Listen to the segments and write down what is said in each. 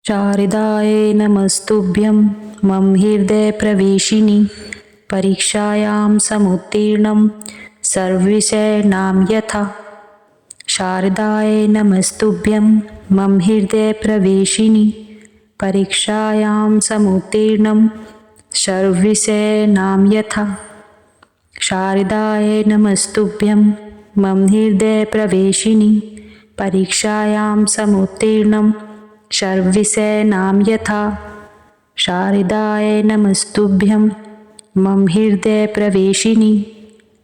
शारदायै नमस्तुभ्यं मम हृदयप्रवेशिनि परीक्षायां समुत्तीर्णं सर्वविषयाणां यथा। शारदायै नमस्तुभ्यं मम हृदयप्रवेशिनि परीक्षायां समुत्तीर्णं सर्वविषयाणां यथा। शारदायै नमस्तुभ्यं मम हृदयप्रवेशिनि परीक्षायां समुत्तीर्णं सर्वविषयाणां यथा। शारदायै नमस्तुभ्यं मम हृदयप्रवेशिनि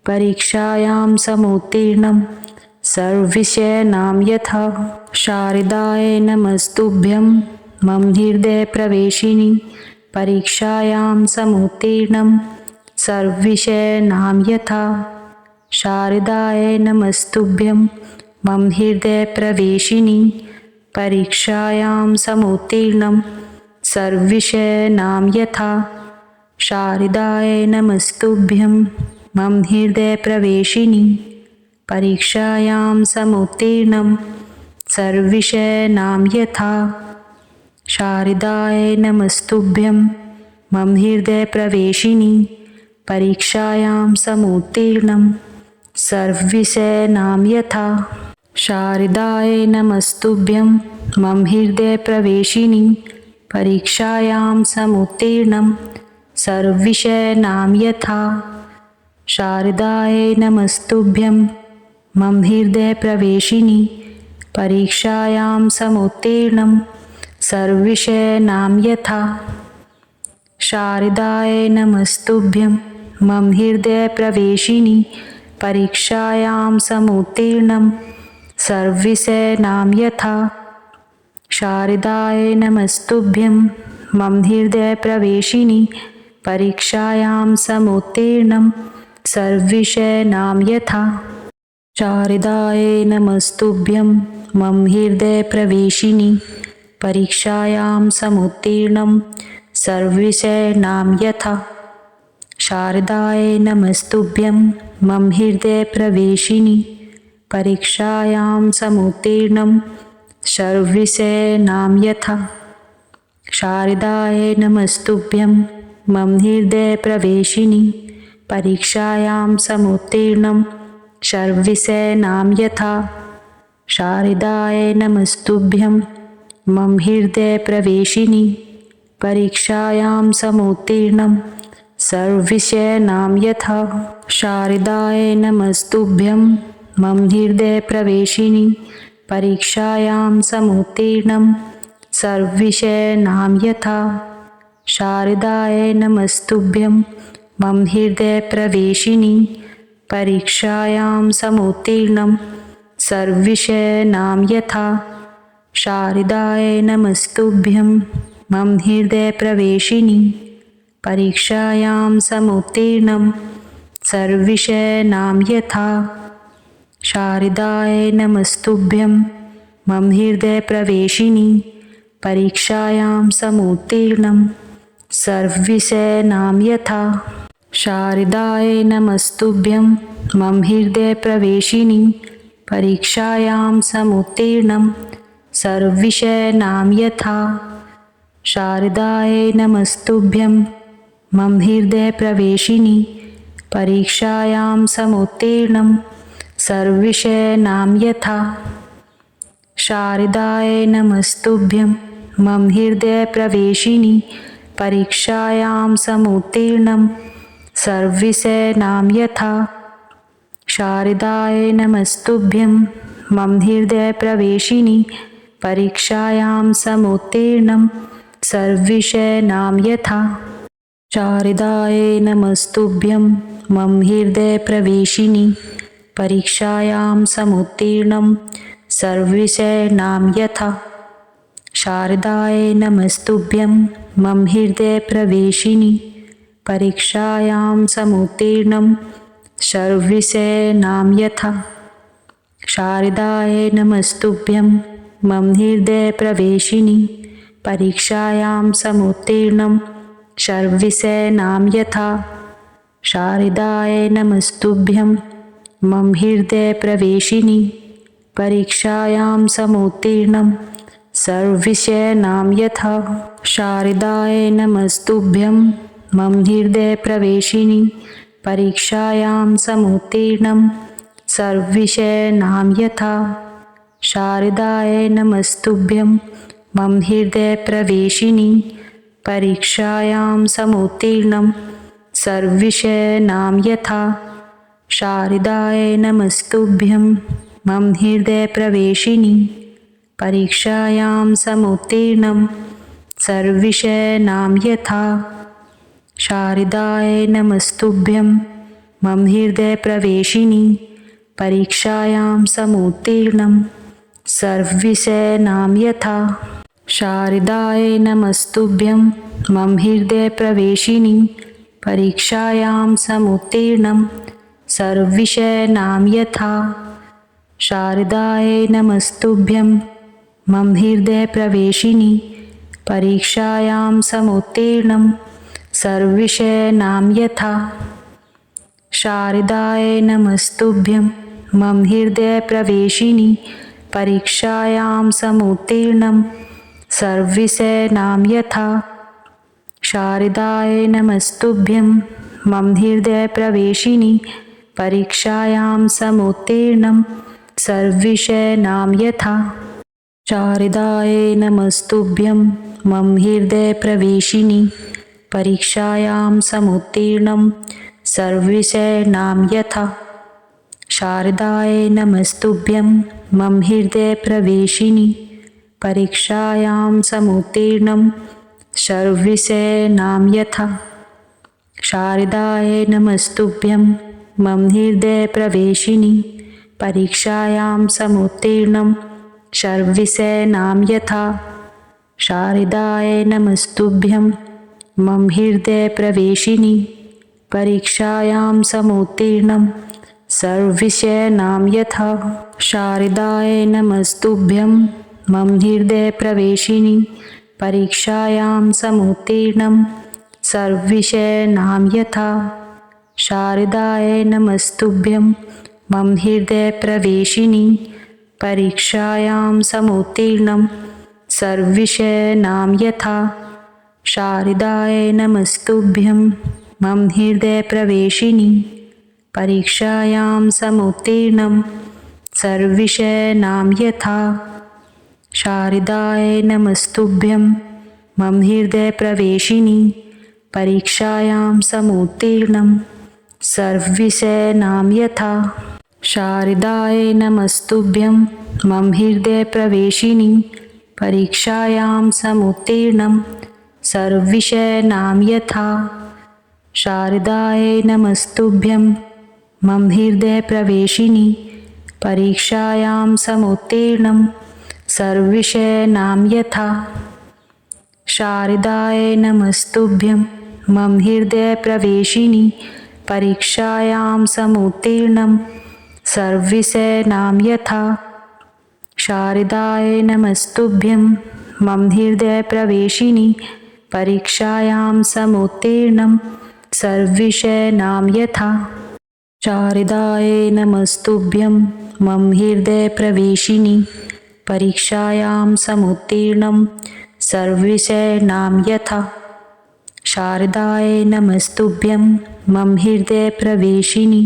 परीक्षायां समुत्तीर्णं सर्वविषयाणां यथा। शारदायै नमस्तुभ्यं मम हृदयप्रवेशिनि परीक्षायां समुत्तीर्णं सर्वविषयाणां यथा। शारदायै नमस्तुभ्यं मम हृदयप्रवेशिनि परीक्षायां समुत्तीर्णं सर्वविषयाणां यथा। शारदायै नमस्तुभ्यं मम हृदयप्रवेशिनि परीक्षायां समुत्तीर्णं सर्वविषयाणां यथा। शारदायै नमस्तुभ्यं मम हृदयप्रवेशिनि परीक्षायां समुत्तीर्णं सर्वविषयाणां यथा। शारदायै नमस्तुभ्यं मम हृदयप्रवेशिनि परीक्षायां समुत्तीर्णं सर्वविषयाणां यथा। शारदायै नमस्तुभ्यं मम हृदयप्रवेशिनि परीक्षायां समुत्तीर्णं सर्वविषयाणां यथा। शारदायै नमस्तुभ्यं मम हृदयप्रवेशिनि परीक्षायां समुत्तीर्णं सर्वविषयाणां यथा। शारदायै नमस्तुभ्यं मम हृदयप्रवेशिनि परीक्षायां समुत्तीर्णं सर्वविषयाणां यथा। शारदायै नमस्तुभ्यं मम हृदयप्रवेशिनि परीक्षायां समुत्तीर्णं सर्वविषयाणां यथा। शारदायै नमस्तुभ्यं मम हृदयप्रवेशिनि परीक्षायां समुत्तीर्णं सर्वविषयाणां यथा। शारदायै नमस्तुभ्यं मम हृदयप्रवेशिनि परीक्षायां समुत्तीर्णं सर्वविषयाणां यथा। शारदायै नमस्तुभ्यं मम हृदयप्रवेशिनि परीक्षायां समुत्तीर्णं सर्वविषयाणां यथा। शारदायै नमस्तुभ्यं मम हृदयप्रवेशिनि परीक्षायां समुत्तीर्णं सर्वविषयाणां यथा। शारदायै नमस्तुभ्यं मम हृदयप्रवेशिनि परीक्षायां समुत्तीर्णं सर्वविषयाणां यथा। शारदायै नमस्तुभ्यं मम हृदयप्रवेशिनि परीक्षायां समुत्तीर्णं सर्वविषयाणां यथा। शारदायै नमस्तुभ्यं मम हृदयप्रवेशिनि परीक्षायां समुत्तीर्णं सर्वविषयाणां यथा। शारदायै नमस्तुभ्यं मम हृदयप्रवेशिनि परीक्षायां समुत्तीर्णं सर्वविषयाणां यथा। शारदायै नमस्तुभ्यं मम हृदयप्रवेशिनि परीक्षायां समुत्तीर्णं सर्वविषयाणां यथा। शारदायै नमस्तुभ्यं मम हृदयप्रवेशिनि परीक्षायां समुत्तीर्णं सर्वविषयाणां यथा। शारदायै नमस्तुभ्यं मम हृदयप्रवेशिनि परीक्षायां समुत्तीर्णं सर्वविषयाणां यथा। शारदायै नमस्तुभ्यं मम हृदयप्रवेशिनि परीक्षायां समुत्तीर्णं सर्वविषयाणां यथा। शारदायै नमस्तुभ्यं मम हृदयप्रवेशिनि परीक्षायां समुत्तीर्णं सर्वविषयाणां यथा। शारदायै नमस्तुभ्यं मम हृदयप्रवेशिनि परीक्षायां समुत्तीर्णं सर्वविषयाणां यथा। शारदायै नमस्तुभ्यं मम हृदयप्रवेशिनि परीक्षायां समुत्तीर्णं सर्वविषयाणां यथा। शारदाय नमस्तुभ्यं मम हृदयप्रवेशिनि परीक्षायां समुत्तीर्णं सर्वविषयाणां यथा। शारदाय नमस्तुभ्यं मम हृदयप्रवेशिनि परीक्षायां समुत्तीर्णं सर्वविषयाणां यथा। शारदाय नमस्तुभ्यं मम हृदयप्रवेशिनि परीक्षायां समुत्तीर्णं सर्वविषयाणां यथा। शारदाय नमस्तुभ्यं मम हृदयप्रवेशिनि परीक्षायां समुत्तीर्णं सर्वविषयाणां यथा। शारदाय नमस्तुभ्यं मम हृदयप्रवेशिनि परीक्षायां समुत्तीर्णं सर्वविषयाणां यथा। शारदाय नमस्तुभ्यं मम हृदयप्रवेशिनि परीक्षायां समुत्तीर्णं सर्वविषयाणां यथा। शारदाय नमस्तुभ्यं मम हृदयप्रवेशिनि परीक्षायां समुत्तीर्णं सर्वविषयाणां यथा। शारदाय नमस्तुभ्यं मम हृदयप्रवेशिनि परीक्षायां समुत्तीर्णं सर्वविषयाणां यथा। शारदाय नमस्तुभ्यं मम हृदयप्रवेशिनि परीक्षायां समुत्तीर्णं सर्वविषयाणां यथा। शारदाय नमस्तुभ्यं मम हृदयप्रवेशिनि परीक्षायां समुत्तीर्णं सर्वविषयाणां यथा। शारदाय नमस्तुभ्यं मम हृदयप्रवेशिनि परीक्षायां समुत्तीर्णं सर्वविषयाणां यथा। शारदाय नमस्तुभ्यं मम हृदयप्रवेशिनि परीक्षायां समुत्तीर्णं सर्वविषयाणां यथा। शारदाय नमस्तुभ्यं मम हृदयप्रवेशिनि परीक्षायां समुत्तीर्णं सर्वविषयाणां यथा। शारदाय नमस्तुभ्यं मम हृदयप्रवेशिनि परीक्षायां समुत्तीर्णं सर्वविषयाणां यथा। शारदाय नमस्तुभ्यं मम हृदयप्रवेशिनि परीक्षायां समुत्तीर्णं सर्वविषयाणां यथा। शारदाय नमस्तुभ्यं मम हृदयप्रवेशिनि परीक्षायां समुत्तीर्णं सर्वविषयाणां यथा। शारदाय नमस्तुभ्यं मम हृदयप्रवेशिनि परीक्षायां समुत्तीर्णं सर्वविषयाणां यथा। शारदाय नमस्तुभ्यं मम हृदयप्रवेशिनि परीक्षायां समुत्तीर्णं सर्वविषयाणां यथा। शारदाय नमस्तुभ्यं मम हृदयप्रवेशिनि परीक्षायां समुत्तीर्णं सर्वविषयाणां यथा। शारदाय नमस्तुभ्यं मम हृदयप्रवेशिनि परीक्षायां समुत्तीर्णं सर्वविषयाणां यथा। शारदाय नमस्तुभ्यं मम हृदयप्रवेशिनि परीक्षायां समुत्तीर्णं सर्वविषयाणां यथा। शारदाय नमस्तुभ्यं मम हृदयप्रवेशिनि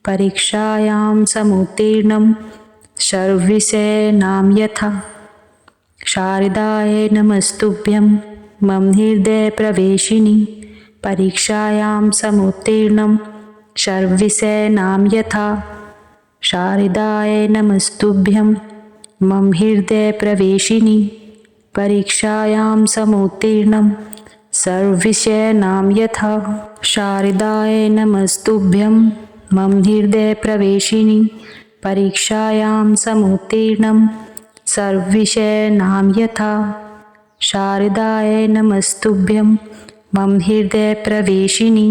परीक्षायां समुत्तीर्णं सर्वविषयाणां यथा। शारदाय नमस्तुभ्यं मम हृदयप्रवेशिनि परीक्षायां समुत्तीर्णं सर्वविषयाणां यथा। शारदाय नमस्तुभ्यं मम हृदयप्रवेशिनि परीक्षायां समुत्तीर्णं सर्वविषयाणां यथा। शारदाय नमस्तुभ्यं मम हृदयप्रवेशिनि परीक्षायां समुत्तीर्णं सर्वविषयाणां यथा। शारदाय नमस्तुभ्यं मम हृदयप्रवेशिनि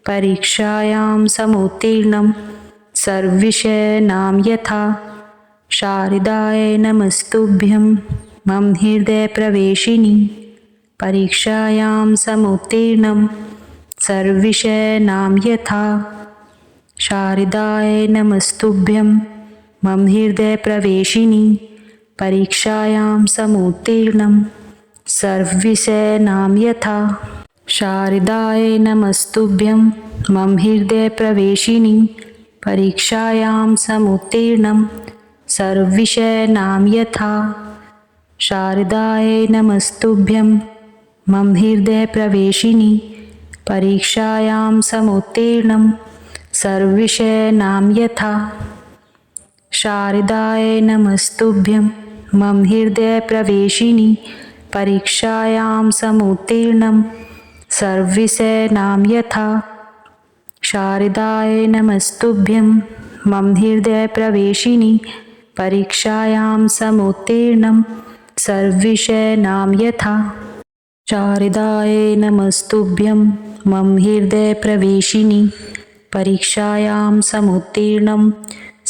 परीक्षायां समुत्तीर्णं सर्वविषयाणां यथा। शारदाय नमस्तुभ्यं मम हृदयप्रवेशिनि परीक्षायां समुत्तीर्णं सर्वविषयाणां यथा। शारदाय नमस्तुभ्यं मम हृदयप्रवेशिनि परीक्षायां समुत्तीर्णं सर्वविषयाणां यथा। शारदाय नमस्तुभ्यं मम हृदयप्रवेशिनि परीक्षायां समुत्तीर्णं सर्वविषयाणां यथा। शारदाय नमस्तुभ्यं मम हृदयप्रवेशिनि परीक्षायां समुत्तीर्णं सर्वविषयाणां यथा। शारदाय नमस्तुभ्यं मम हृदयप्रवेशिनि परीक्षायां समुत्तीर्णं सर्वविषयाणां यथा। शारदाय नमस्तुभ्यं मम हृदयप्रवेशिनि परीक्षायां समुत्तीर्णं सर्वविषयाणां यथा। शारदाय नमस्तुभ्यं मम हृदयप्रवेशिनि परीक्षायां समुत्तीर्णं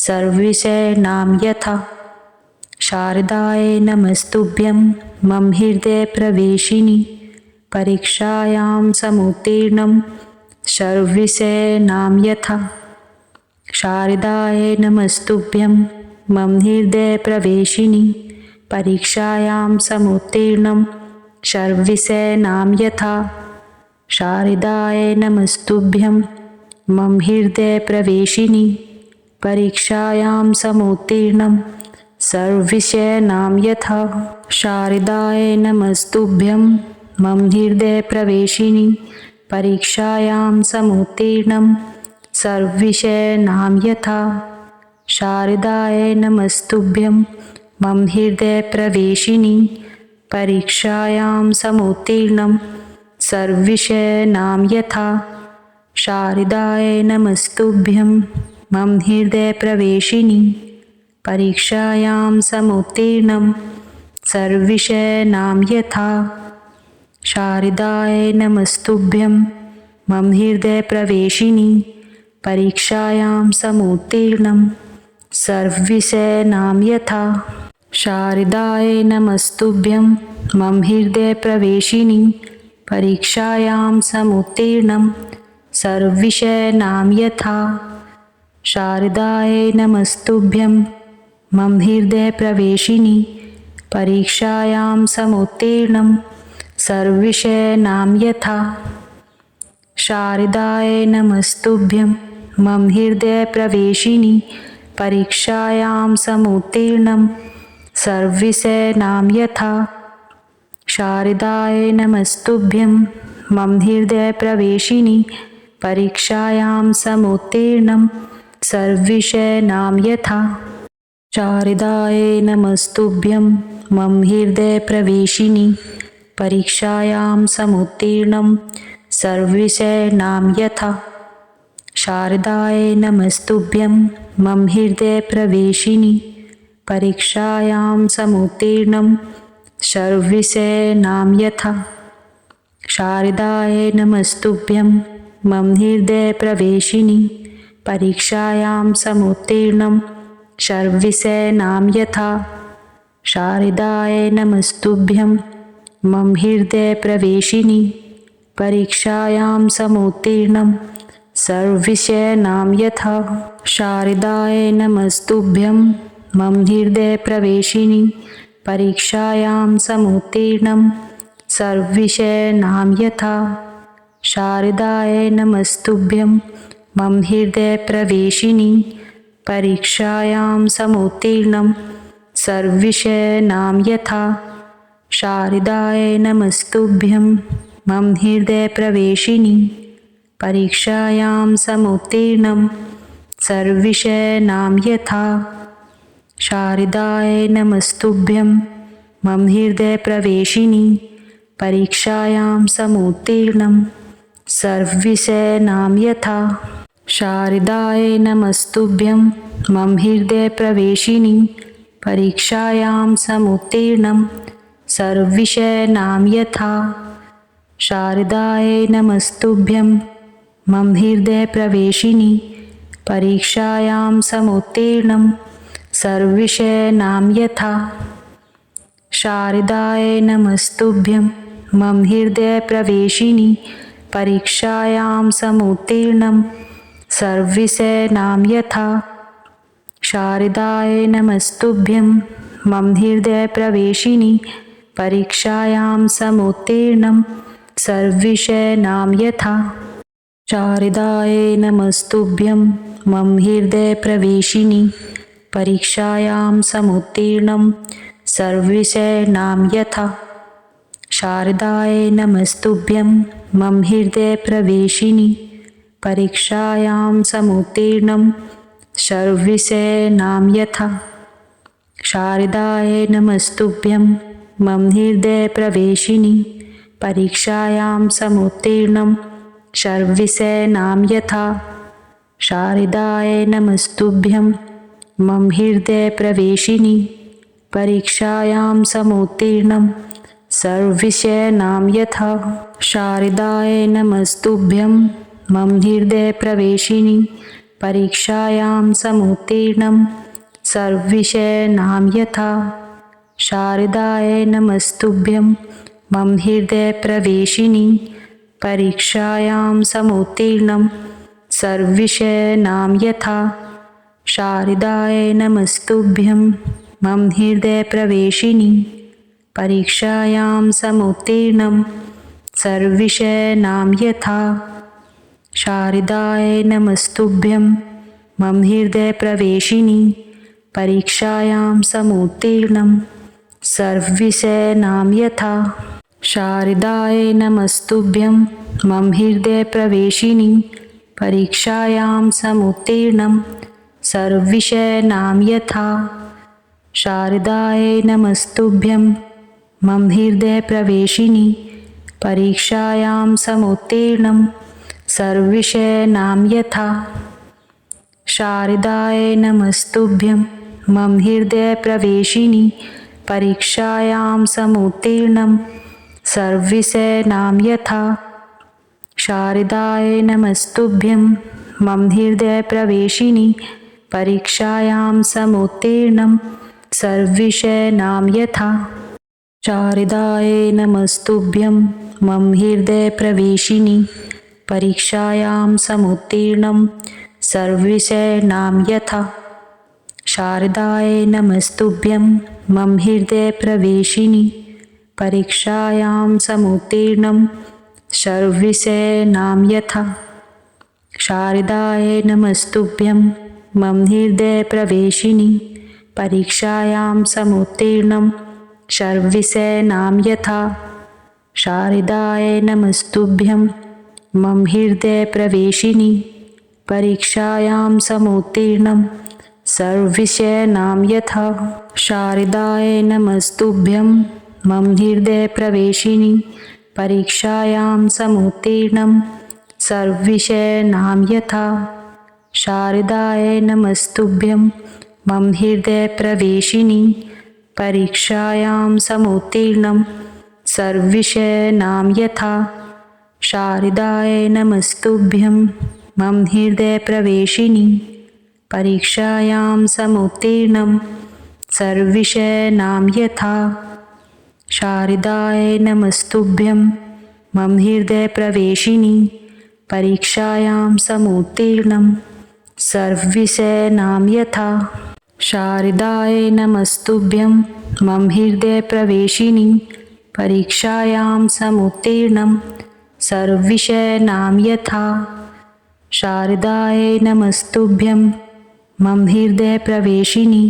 सर्वविषयाणां यथा। शारदाय नमस्तुभ्यं मम हृदयप्रवेशिनि परीक्षायां समुत्तीर्णं सर्वविषयाणां यथा। शारदाय नमस्तुभ्यं मम हृदयप्रवेशिनि परीक्षायां समुत्तीर्णं सर्वविषयाणां यथा। शारदाय नमस्तुभ्यं मम हृदयप्रवेशिनि परीक्षायां समुत्तीर्णं सर्वविषयाणां यथा। शारदाय नमस्तुभ्यं मम हृदयप्रवेशिनि परीक्षायां समुत्तीर्णं सर्वविषयाणां यथा। शारदाय नमस्तुभ्यं मम हृदयप्रवेशिनि परीक्षायां समुत्तीर्णं सर्वविषयाणां यथा। शारदाय नमस्तुभ्यं मम हृदयप्रवेशिनि परीक्षायां समुत्तीर्णं सर्वविषयाणां यथा। शारदाय नमस्तुभ्यं मम हृदयप्रवेशिनि परीक्षायां समुत्तीर्णं सर्वविषयाणां यथा। शारदाय नमस्तुभ्यं मम हृदयप्रवेशिनि परीक्षायां समुत्तीर्णं सर्वविषयाणां यथा। शारदाय नमस्तुभ्यं मम हृदयप्रवेशिनि परीक्षायां समुत्तीर्णं सर्वविषयाणां यथा। शारदाय नमस्तुभ्यं मम हृदयप्रवेशिनि परीक्षायां समुत्तीर्णं सर्वविषयाणां यथा। शारदाय नमस्तुभ्यं मम हृदयप्रवेशिनि परीक्षायां समुत्तीर्णं सर्वविषयाणां यथा। शारदाय नमस्तुभ्यं मम हृदयप्रवेशिनि परीक्षायां समुत्तीर्णं सर्वविषयाणां यथा। शारदाय नमस्तुभ्यं मम हृदयप्रवेशिनि परीक्षायां समुत्तीर्णं सर्वविषयाणां यथा। शारदाय नमस्तुभ्यं मम हृदयप्रवेशिनि परीक्षायां समुत्तीर्णं सर्वविषयाणां यथा। शारदाय नमस्तुभ्यं मम हृदयप्रवेशिनि परीक्षायां समुत्तीर्णं सर्वविषयाणां यथा। शारदाय नमस्तुभ्यं मम हृदयप्रवेशिनि परीक्षायां समुत्तीर्णं सर्वविषयाणां यथा। शारदाय नमस्तुभ्यं मम हृदयप्रवेशिनि परीक्षायां समुत्तीर्णं सर्वविषयाणां यथा। शारदाय नमस्तुभ्यं मम हृदयप्रवेशिनि परीक्षायां समुत्तीर्णं सर्वविषयाणां यथा। शारदाय नमस्तुभ्यं मम हृदयप्रवेशिनि परीक्षायां समुत्तीर्णं सर्वविषयाणां यथा। शारदाय नमस्तुभ्यं मम हृदयप्रवेशिनि परीक्षायां समुत्तीर्णं सर्वविषयाणां यथा। शारदाय नमस्तुभ्यं मम हृदयप्रवेशिनि परीक्षायां समुत्तीर्णं सर्वविषयाणां यथा। शारदाय नमस्तुभ्यं मम हृदयप्रवेशिनि परीक्षायां समुत्तीर्णं सर्वविषयाणां यथा। शारदाय नमस्तुभ्यं मम हृदयप्रवेशिनि परीक्षायां समुत्तीर्णं सर्वविषयाणां यथा। शारदायै नमस्तुभ्यं मम हृदयप्रवेशिनि परीक्षायां समुत्तीर्णं सर्वविषयाणां यथा। शारदायै नमस्तुभ्यं मम हृदयप्रवेशिनि परीक्षायां समुत्तीर्णं सर्वविषयाणां यथा। शारदायै नमस्तुभ्यं मम हृदयप्रवेशिनि परीक्षायां समुत्तीर्णं सर्वविषयाणां यथा। शारदायै नमस्तुभ्यं मम हृदयप्रवेशिनि परीक्षायां समुत्तीर्णं सर्वविषयाणां यथा। शारदायै नमस्तुभ्यं मम हृदयप्रवेशिनि परीक्षायां समुत्तीर्णं सर्वविषयाणां यथा। शारदायै नमस्तुभ्यं मम हृदयप्रवेशिनि परीक्षायां समुत्तीर्णं सर्वविषयाणां यथा। शारदायै नमस्तुभ्यं मम हृदयप्रवेशिनि परीक्षायां समुत्तीर्णं सर्वविषयाणां यथा। शारदायै नमस्तुभ्यं मम हृदयप्रवेशिनि परीक्षायां समुत्तीर्णं सर्वविषयाणां यथा। शारदायै नमस्तुभ्यं मम हृदयप्रवेशिनि परीक्षायां समुत्तीर्णं सर्वविषयाणां यथा। शारदायै नमस्तुभ्यं मम हृदयप्रवेशिनि परीक्षायां समुत्तीर्णं सर्वविषयाणां यथा। शारदायै नमस्तुभ्यं मम हृदयप्रवेशिनि परीक्षायां समुत्तीर्णं सर्वविषयाणां यथा। शारदायै नमस्तुभ्यं मम हृदयप्रवेशिनि परीक्षायां समुत्तीर्णं सर्वविषयाणां यथा। शारदायै नमस्तुभ्यं मम हृदयप्रवेशिनि परीक्षायां समुत्तीर्णं सर्वविषयाणां यथा। शारदायै नमस्तुभ्यं मम हृदयप्रवेशिनि परीक्षायां समुत्तीर्णं सर्वविषयाणां यथा। शारदायै नमस्तुभ्यं मम हृदयप्रवेशिनि परीक्षायां समुत्तीर्णं सर्वविषयाणां यथा। शारदायै नमस्तुभ्यं मम हृदयप्रवेशिनि परीक्षायां समुत्तीर्णं सर्वविषयाणां यथा। शारदायै नमस्तुभ्यं मम हृदयप्रवेशिनि परीक्षायां समुत्तीर्णं सर्वविषयाणां यथा। शारदायै नमस्तुभ्यं मम हृदयप्रवेशिनि परीक्षायां समुत्तीर्णं सर्वविषयाणां यथा। शारदायै नमस्तुभ्यं मम हृदयप्रवेशिनि परीक्षायां समुत्तीर्णं सर्वविषयाणां यथा। शारदायै नमस्तुभ्यं मम हृदयप्रवेशिनि परीक्षायां समुत्तीर्णं सर्वविषयाणां यथा। शारदायै नमस्तुभ्यं मम हृदयप्रवेशिनि परीक्षायां समुत्तीर्णं सर्वविषयाणां यथा। शारदायै नमस्तुभ्यं मम हृदयप्रवेशिनि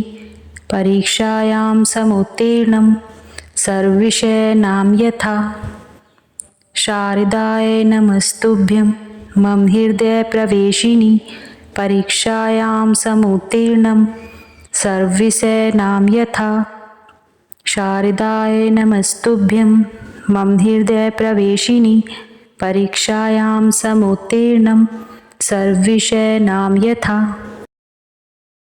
परीक्षायां समुत्तीर्णं सर्वविषयाणां यथा। शारदायै नमस्तुभ्यं मम हृदयप्रवेशिनि परीक्षायां समुत्तीर्णं सर्वविषयाणां यथा। शारदायै नमस्तुभ्यं मम हृदयप्रवेशिनि परीक्षायां समुत्तीर्णं सर्वविषयाणां यथा।